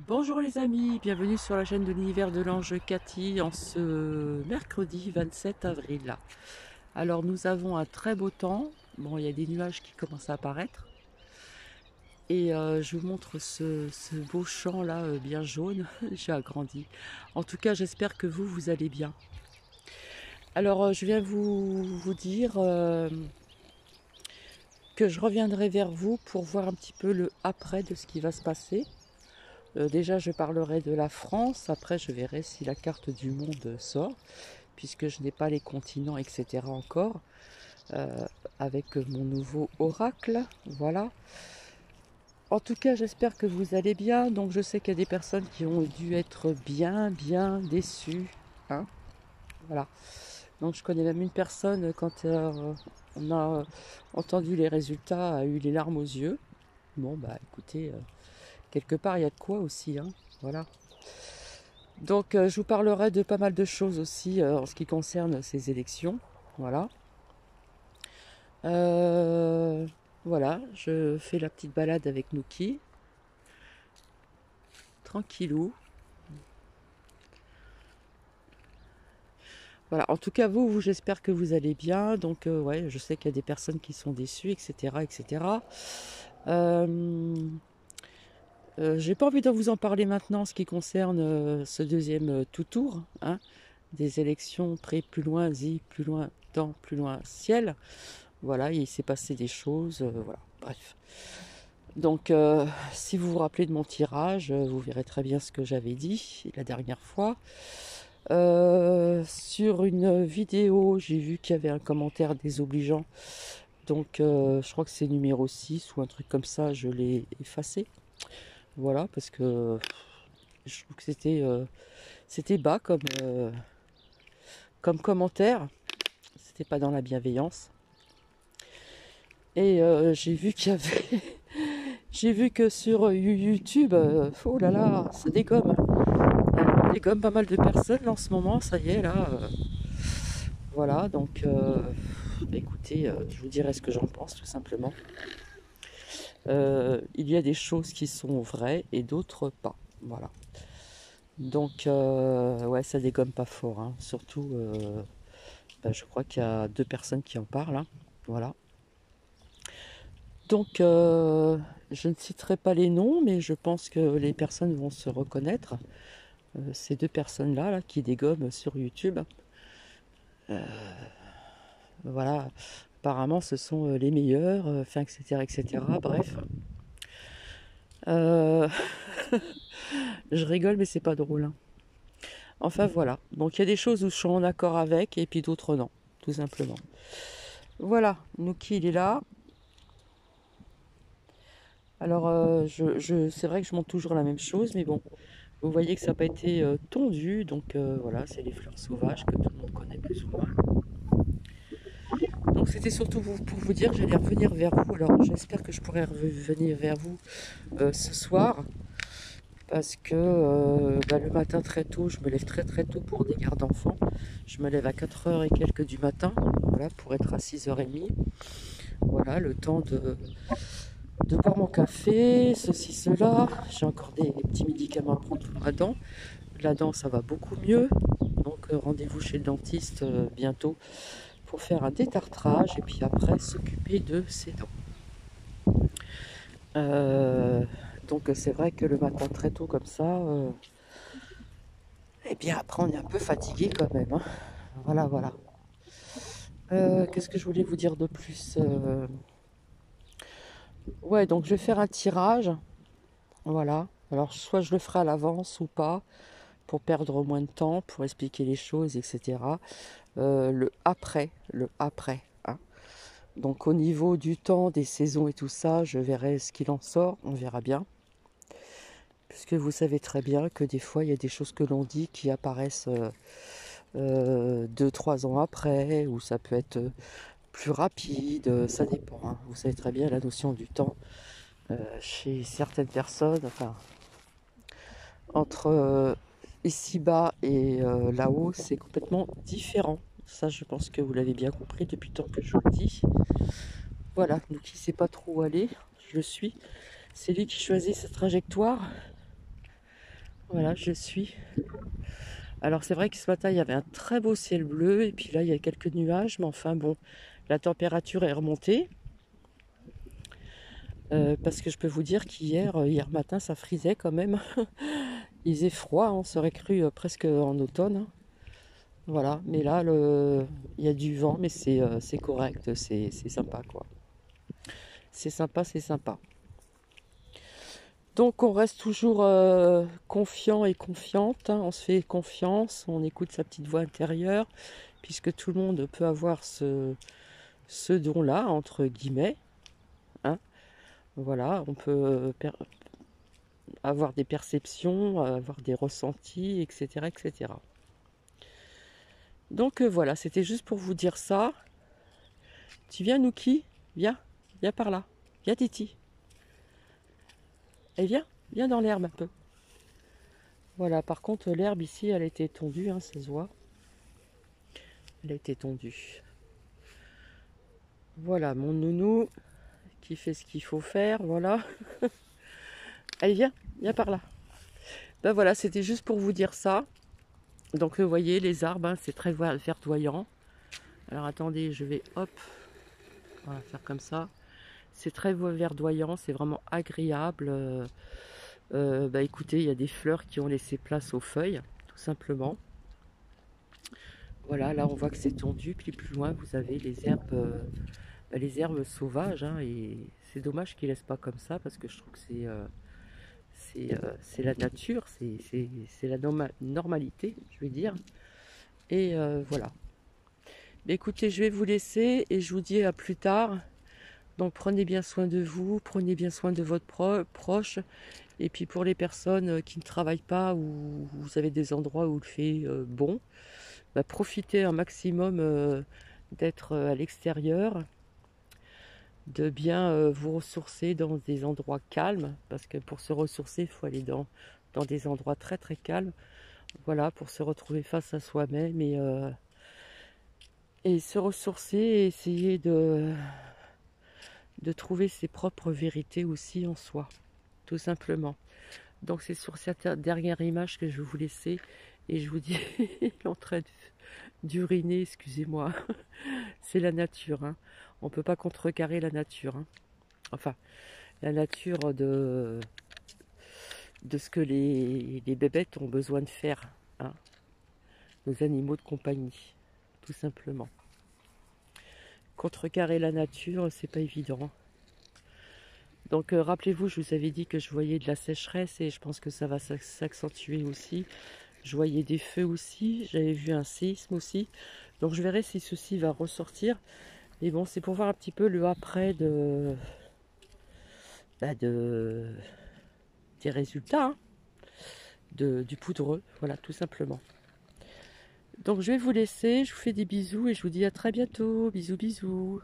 Bonjour les amis, bienvenue sur la chaîne de l'univers de l'ange Cathy en ce mercredi 27 avril. Alors nous avons un très beau temps, bon il y a des nuages qui commencent à apparaître et je vous montre ce beau champ là bien jaune, j'ai agrandi. En tout cas j'espère que vous allez bien. Alors je viens vous dire que je reviendrai vers vous pour voir un petit peu le après de ce qui va se passer. Déjà, je parlerai de la France. Après, je verrai si la carte du monde sort, puisque je n'ai pas les continents, etc. encore, euh, avec mon nouveau oracle. Voilà. En tout cas, j'espère que vous allez bien. Donc, je sais qu'il y a des personnes qui ont dû être bien déçues, hein. Voilà. Donc, je connais même une personne, quand on a entendu les résultats, a eu les larmes aux yeux. Bon, bah écoutez, quelque part, il y a de quoi aussi, hein. Voilà. Donc je vous parlerai de pas mal de choses aussi en ce qui concerne ces élections. Voilà. Euh, voilà, je fais la petite balade avec Nookie. Tranquillou. Voilà, en tout cas j'espère que vous allez bien. Donc ouais, je sais qu'il y a des personnes qui sont déçues, etc. etc. J'ai pas envie de vous en parler maintenant en ce qui concerne ce deuxième tout tour, hein, des élections près plus loin, plus loin, temps, plus loin, ciel. Voilà, il s'est passé des choses, voilà, bref. Donc, si vous vous rappelez de mon tirage, vous verrez très bien ce que j'avais dit la dernière fois. Sur une vidéo, j'ai vu qu'il y avait un commentaire désobligeant. Donc, je crois que c'est numéro 6 ou un truc comme ça, je l'ai effacé. Voilà, parce que je trouve que c'était bas comme commentaire. C'était pas dans la bienveillance. Et j'ai vu qu'il y avait j'ai vu que sur YouTube, oh là là, ça dégomme. Ça dégomme pas mal de personnes en ce moment, ça y est là. Voilà, donc écoutez, je vous dirai ce que j'en pense tout simplement. Il y a des choses qui sont vraies et d'autres pas. Voilà. Donc ouais, ça dégomme pas fort, hein. Surtout, je crois qu'il y a 2 personnes qui en parlent, hein. Voilà. Donc je ne citerai pas les noms, mais je pense que les personnes vont se reconnaître. Ces 2 personnes-là là, qui dégomment sur YouTube. Voilà, apparemment ce sont les meilleurs, enfin, etc., etc. Bref. Euh, je rigole, mais c'est pas drôle, hein. Enfin voilà. Donc il y a des choses où je suis en accord avec et puis d'autres non, tout simplement. Voilà, Nookie il est là. Alors c'est vrai que je montre toujours la même chose, mais bon, vous voyez que ça n'a pas été tondu, donc voilà, c'est les fleurs sauvages que tout le monde connaît plus ou moins. Donc c'était surtout pour vous dire que j'allais revenir vers vous. Alors j'espère que je pourrai revenir vers vous ce soir. Parce que le matin très tôt, je me lève très tôt pour des gardes d'enfants. Je me lève à 4h et quelques du matin, voilà, pour être à 6h30. Voilà, le temps de boire mon café, ceci, cela. J'ai encore des petits médicaments à prendre pour ma dent. La dent, ça va beaucoup mieux. Donc rendez-vous chez le dentiste bientôt pour faire un détartrage et puis après s'occuper de ses dents. Donc c'est vrai que le matin très tôt comme ça, eh bien après on est un peu fatigué quand même, hein. Voilà, voilà. Qu'est-ce que je voulais vous dire de plus? Ouais, donc je vais faire un tirage. Voilà. Alors soit je le ferai à l'avance ou pas, pour perdre moins de temps, pour expliquer les choses, etc. Le après, hein. Donc au niveau du temps, des saisons et tout ça, je verrai ce qu'il en sort, on verra bien. Puisque vous savez très bien que des fois, il y a des choses que l'on dit qui apparaissent 2, 3 ans après, ou ça peut être plus rapide, ça dépend, hein. Vous savez très bien la notion du temps chez certaines personnes, enfin, entre ici-bas et là-haut, c'est complètement différent. Ça, je pense que vous l'avez bien compris depuis le temps que je le dis. Voilà, donc il ne sait pas trop où aller, je le suis. C'est lui qui choisit sa trajectoire. Voilà, je suis. Alors c'est vrai que ce matin, il y avait un très beau ciel bleu, et puis là, il y a quelques nuages, mais enfin bon, la température est remontée. Parce que je peux vous dire hier matin, ça frisait quand même. Il faisait froid, on serait cru presque en automne, hein. Voilà, mais là, il y a du vent, mais c'est correct, c'est sympa, quoi. C'est sympa, c'est sympa. Donc on reste toujours confiant et confiante, hein. On se fait confiance, on écoute sa petite voix intérieure, puisque tout le monde peut avoir ce don-là, entre guillemets, hein. Voilà, on peut avoir des perceptions, avoir des ressentis, etc., etc. Donc voilà, c'était juste pour vous dire ça. Tu viens, Nouki? Viens, viens par là. Viens, Titi. Et viens dans l'herbe un peu. Voilà, par contre, l'herbe ici, elle a été tondue, hein, ça se voit. Elle a été tondue. Voilà, mon nounou qui fait ce qu'il faut faire, voilà. Allez, viens par là. Ben voilà, c'était juste pour vous dire ça. Donc, vous voyez, les arbres, hein, c'est très verdoyant. Alors, attendez, je vais, hop, on va faire comme ça. C'est très verdoyant, c'est vraiment agréable. Bah écoutez, il y a des fleurs qui ont laissé place aux feuilles, tout simplement. Voilà, là on voit que c'est tondu, puis plus loin vous avez les herbes sauvages, hein, et c'est dommage qu'ils ne laissent pas comme ça parce que je trouve que c'est la nature, c'est la normalité, je vais dire. Et voilà. Mais écoutez, je vais vous laisser et je vous dis à plus tard. Donc prenez bien soin de vous, prenez bien soin de votre proche. Et puis pour les personnes qui ne travaillent pas ou vous avez des endroits où il fait bon, bah, profitez un maximum d'être à l'extérieur, de bien vous ressourcer dans des endroits calmes, parce que pour se ressourcer, il faut aller dans des endroits très très calmes, voilà, pour se retrouver face à soi-même et se ressourcer et essayer de trouver ses propres vérités aussi en soi, tout simplement. Donc c'est sur cette dernière image que je vais vous laisser et je vous dis, il est en train d'uriner, excusez-moi. C'est la nature, hein. On ne peut pas contrecarrer la nature, hein. Enfin, la nature de ce que les bébêtes ont besoin de faire, hein. Nos animaux de compagnie, tout simplement. Contrecarrer la nature, c'est pas évident. Donc rappelez-vous, je vous avais dit que je voyais de la sécheresse et je pense que ça va s'accentuer aussi. Je voyais des feux aussi, j'avais vu un séisme aussi. Donc je verrai si ceci va ressortir. Mais bon, c'est pour voir un petit peu le après bah, des résultats, hein, du poudreux. Voilà, tout simplement. Donc je vais vous laisser, je vous fais des bisous et je vous dis à très bientôt. Bisous, bisous.